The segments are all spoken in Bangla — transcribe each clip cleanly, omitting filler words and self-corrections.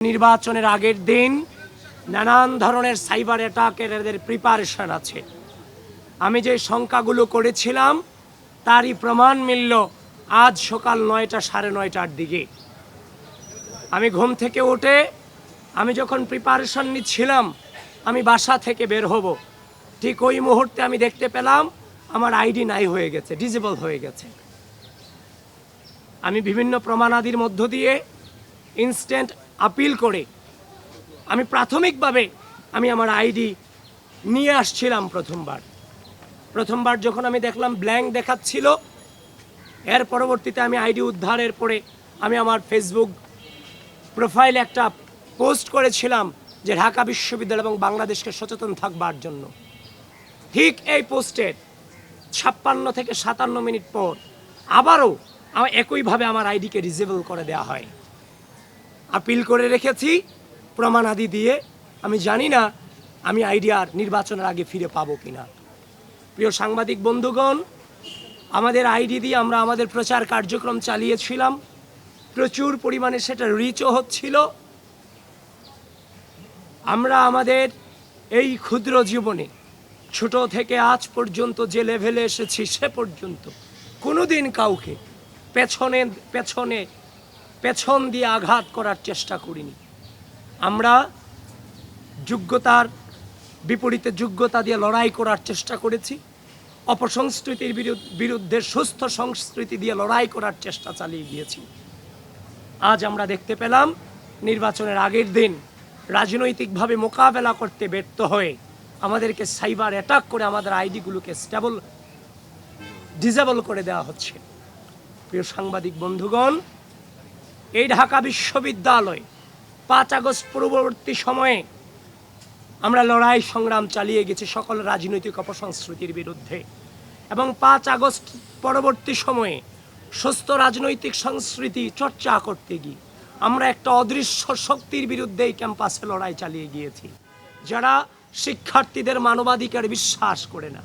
নির্বাচনের আগের দিন নানান ধরনের সাইবার অ্যাটাকের এদের প্রিপারেশন আছে। আমি যে সংখ্যাগুলো করেছিলাম তারই প্রমাণ মিলল আজ সকাল 9টা 9:30টার দিকে। আমি ঘুম থেকে উঠে আমি যখন প্রিপারেশন নিচ্ছিলাম আমি বাসা থেকে বের হব, ঠিক ওই মুহূর্তে আমি দেখতে পেলাম আমার আইডি নাই হয়ে গেছে, ডিজেবল হয়ে গেছে। আমি বিভিন্ন প্রমাণাদির মধ্য দিয়ে ইনস্ট্যান্ট আপিল করে আমি প্রাথমিকভাবে আমার আইডি নিয়ে আসছিলাম। প্রথমবার যখন আমি দেখলাম ব্ল্যাঙ্ক দেখাচ্ছিল, এর পরবর্তীতে আমি আইডি উদ্ধারের পরে আমি আমার ফেসবুক প্রোফাইলে একটা পোস্ট করেছিলাম যে ঢাকা বিশ্ববিদ্যালয় এবং বাংলাদেশকে সচেতন থাকবার জন্য। ঠিক এই পোস্টের 56 থেকে 57 মিনিট পর আবারও একইভাবে আমার আইডিকে ডিসেবল করে দেওয়া হয়। আপিল করে রেখেছি প্রমাণাদি দিয়ে। আমি জানি না আমি আইডি আর নির্বাচনের আগে ফিরে পাবো কিনা। প্রিয় সাংবাদিক বন্ধুগণ, আমাদের আইডি দিয়ে আমরা আমাদের প্রচার কার্যক্রম চালিয়েছিলাম, প্রচুর পরিমাণে সেটা রিচও হচ্ছিল। আমরা আমাদের এই ক্ষুদ্র জীবনে ছোট থেকে আজ পর্যন্ত যে লেভেলে এসেছি সে পর্যন্ত কোনোদিন কাউকে পেছন দিয়ে আঘাত করার চেষ্টা করিনি। আমরা যোগ্যতার বিপরীতে যোগ্যতা দিয়ে লড়াই করার চেষ্টা করেছি। অপসংস্কৃতির বিরুদ্ধে সুস্থ সংস্কৃতি দিয়ে লড়াই করার চেষ্টা চালিয়ে গিয়েছি। আজ আমরা দেখতে পেলাম নির্বাচনের আগের দিন রাজনৈতিকভাবে মোকাবেলা করতে ব্যর্থ হয়ে আমাদেরকে সাইবার অ্যাটাক করে আমাদের আইডিগুলোকে ডিসেবল করে দেওয়া হচ্ছে। প্রিয় সাংবাদিক বন্ধুগণ, এই ঢাকা বিশ্ববিদ্যালয় 5 আগস্ট পূর্ববর্তী সময়ে আমরা লড়াই সংগ্রাম চালিয়ে গেছি সকল রাজনৈতিক অপসংস্কৃতির বিরুদ্ধে, এবং 5 আগস্ট পরবর্তী সময়ে সুস্থ রাজনৈতিক সংস্কৃতি চর্চা করতে গিয়ে আমরা একটা অদৃশ্য শক্তির বিরুদ্ধে এই ক্যাম্পাসে লড়াই চালিয়ে গিয়েছি, যারা শিক্ষার্থীদের মানবাধিকার বিশ্বাস করে না,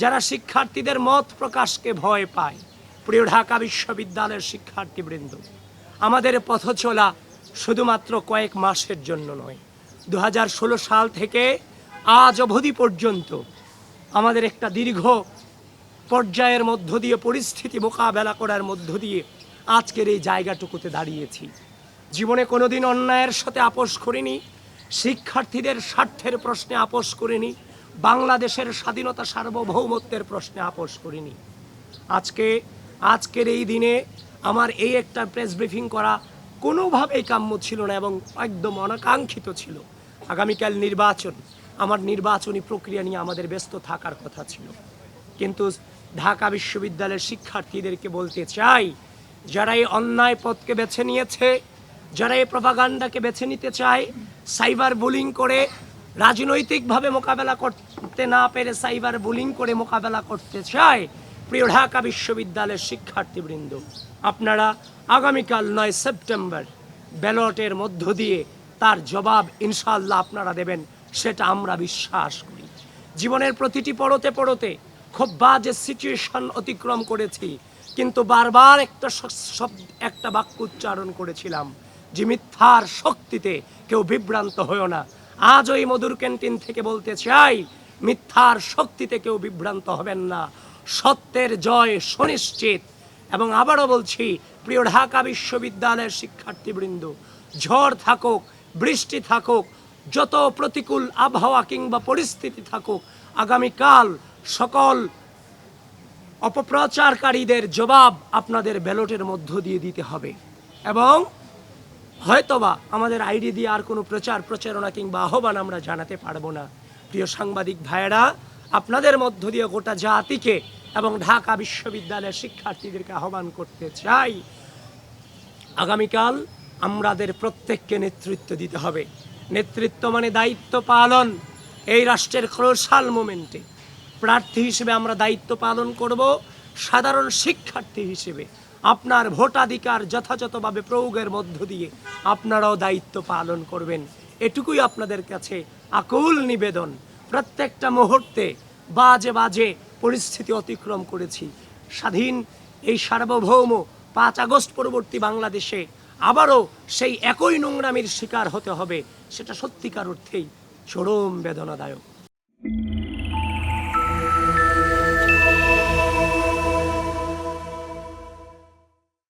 যারা শিক্ষার্থীদের মত প্রকাশকে ভয় পায়। প্রিয় ঢাকা বিশ্ববিদ্যালয়ের শিক্ষার্থীবৃন্দ, আমাদের পথ চলা শুধুমাত্র কয়েক মাসের জন্য নয়। 2016 সাল থেকে আজ অবধি পর্যন্ত আমাদের একটা দীর্ঘ পর্যায়ের মধ্য দিয়ে পরিস্থিতি মোকাবেলা করার মধ্য দিয়ে আজকের এই জায়গাটুকুতে দাঁড়িয়েছি। জীবনে কোনোদিন অন্যায়ের সাথে আপোষ করিনি, শিক্ষার্থীদের স্বার্থের প্রশ্নে আপোষ করিনি, বাংলাদেশের স্বাধীনতা সার্বভৌমত্বের প্রশ্নে আপোষ করিনি। আজকের এই দিনে আমার এই একটা প্রেস ব্রিফিং করা কোনোভাবেই কাম্য ছিল না এবং একদম অনাকাঙ্ক্ষিত ছিল। আগামীকাল নির্বাচন, আমার নির্বাচনী প্রক্রিয়া নিয়ে আমাদের ব্যস্ত থাকার কথা ছিল, কিন্তু ঢাকা বিশ্ববিদ্যালয়ের শিক্ষার্থীদেরকে বলতে চাই, যারা এই অন্যায় পথকে বেছে নিয়েছে, যারা এই প্রপাগান্ডাকে বেছে নিতে চায়, সাইবার বুলিং করে রাজনৈতিকভাবে মোকাবেলা করতে না পেরে সাইবার বুলিং করে মোকাবেলা করতে চায়, প্রিয় ঢাকা বিশ্ববিদ্যালয়ের শিক্ষার্থীবৃন্দ, আপনারা আগামীকাল 9 সেপ্টেম্বর ব্যালটের মধ্য দিয়ে তার জবাব ইনশাআল্লাহ আপনারা দেবেন, সেটা আমরা বিশ্বাস করি। জীবনের প্রতিটি পড়তে খুব বাজে সিচুয়েশন অতিক্রম করেছি, কিন্তু বারবার একটা বাক্য উচ্চারণ করেছিলাম যে মিথ্যার শক্তিতে কেউ বিভ্রান্ত হয়েও না। আজ ওই মধুর ক্যান্টিন থেকে বলতে চাই, মিথ্যার শক্তিতে কেউ বিভ্রান্ত হবেন না, সত্যের জয় সুনিশ্চিত। এবং আবারও বলছি, প্রিয় ঢাকা বিশ্ববিদ্যালয়ের শিক্ষার্থীবৃন্দ, ঝড় থাকুক, বৃষ্টি থাকুক, যত প্রতিকূল আবহাওয়া কিংবা পরিস্থিতি থাকুক, আগামীকাল সকল অপপ্রচারকারীদের জবাব আপনাদের ব্যালটের মধ্য দিয়ে দিতে হবে। এবং হয়তোবা আমাদের আইডি দিয়ে আর কোনো প্রচারণা কিংবা আহ্বান আমরা জানাতে পারবো না। প্রিয় সাংবাদিক ভাইয়েরা, আপনাদের মধ্য দিয়ে গোটা জাতিকে এবং ঢাকা বিশ্ববিদ্যালয়ের শিক্ষার্থীদেরকে আহ্বান করতে চাই, আগামীকাল আমাদের প্রত্যেককে নেতৃত্ব দিতে হবে। নেতৃত্ব মানে দায়িত্ব পালন। এই রাষ্ট্রের ক্রুশাল মোমেন্টে প্রার্থী হিসেবে আমরা দায়িত্ব পালন করব। সাধারণ শিক্ষার্থী হিসেবে আপনার ভোটাধিকার যথাযথভাবে প্রয়োগের মধ্য দিয়ে আপনারাও দায়িত্ব পালন করবেন, এটুকুই আপনাদের কাছে আকুল নিবেদন। প্রত্যেকটা মুহূর্তে বাজে পরিস্থিতি অতিক্রম করেছি। স্বাধীন এই সার্বভৌম 5 আগস্ট পরবর্তী বাংলাদেশে আবারও সেই একই নোংরামির শিকার হতে হবে, সেটা সত্যিকার অর্থেই চরম বেদনাদায়ক।